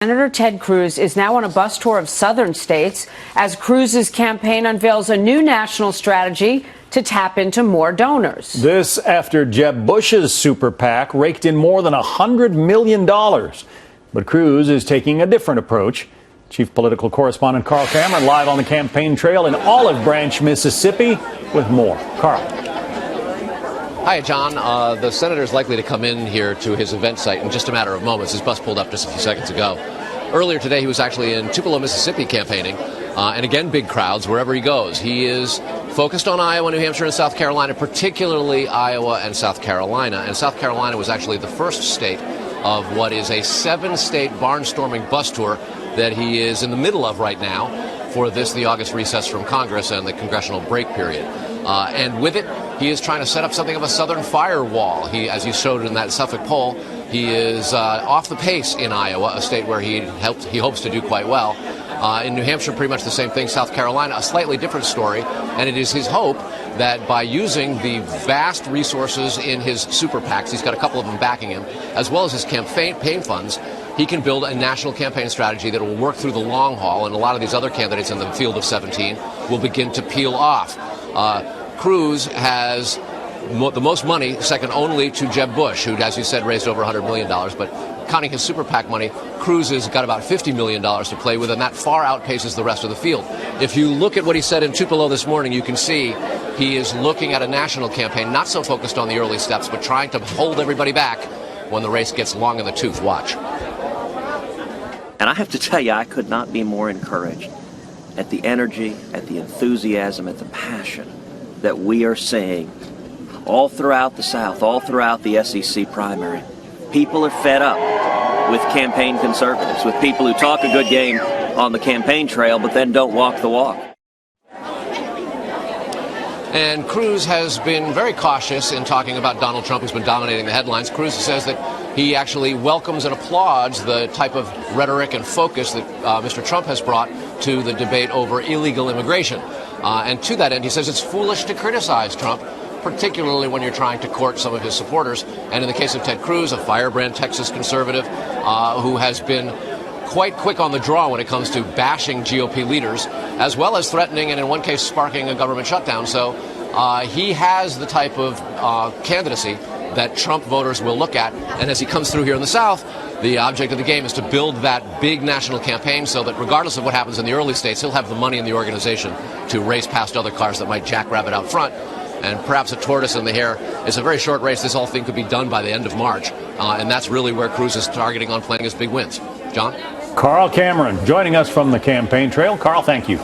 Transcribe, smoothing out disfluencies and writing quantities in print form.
Senator Ted Cruz is now on a bus tour of southern states as Cruz's campaign unveils a new national strategy to tap into more donors. This after Jeb Bush's super PAC raked in more than $100 million. But Cruz is taking a different approach. Chief political correspondent Carl Cameron live on the campaign trail in Olive Branch, Mississippi with more. Carl. Hi, John. The senator is likely to come in here to his event site in just a matter of moments. His bus pulled up just a few seconds ago. Earlier today, he was actually in Tupelo, Mississippi campaigning. And again, big crowds wherever he goes. He is focused on Iowa, New Hampshire, and South Carolina, particularly Iowa and South Carolina. And South Carolina was actually the first state of what is a 7-state barnstorming bus tour that he is in the middle of right now for the August recess from Congress and the congressional break period. And with it, he is trying to set up something of a southern firewall. As you showed in that Suffolk poll, he is off the pace in Iowa, a state where he hopes to do quite well. In New Hampshire, pretty much the same thing. South Carolina, a slightly different story. And it is his hope that by using the vast resources in his super PACs, he's got a couple of them backing him, as well as his campaign funds, he can build a national campaign strategy that will work through the long haul. And a lot of these other candidates in the field of 17 will begin to peel off. Cruz has the most money, second only to Jeb Bush, who, as you said, raised over $100 million. But counting his super PAC money, Cruz has got about $50 million to play with, and that far outpaces the rest of the field. If you look at what he said in Tupelo this morning, you can see he is looking at a national campaign, not so focused on the early steps, but trying to hold everybody back when the race gets long in the tooth. Watch. And I have to tell you, I could not be more encouraged at the energy, at the enthusiasm, at the passion that we are seeing all throughout the South, all throughout the SEC primary. People are fed up with campaign conservatives, with people who talk a good game on the campaign trail but then don't walk the walk. And Cruz has been very cautious in talking about Donald Trump, who's been dominating the headlines. Cruz says that he actually welcomes and applauds the type of rhetoric and focus that Mr. Trump has brought to the debate over illegal immigration. And to that end, he says it's foolish to criticize Trump, particularly when you're trying to court some of his supporters. And in the case of Ted Cruz, a firebrand Texas conservative who has been quite quick on the draw when it comes to bashing GOP leaders, as well as threatening and in one case sparking a government shutdown. So he has the type of candidacy that Trump voters will look at. And as he comes through here in the South, the object of the game is to build that big national campaign so that regardless of what happens in the early states, he'll have the money in the organization to race past other cars that might jackrabbit out front. And perhaps a tortoise in the hare is a very short race. This whole thing could be done by the end of March. And that's really where Cruz is targeting on playing his big wins. John? Carl Cameron joining us from the campaign trail. Carl, thank you.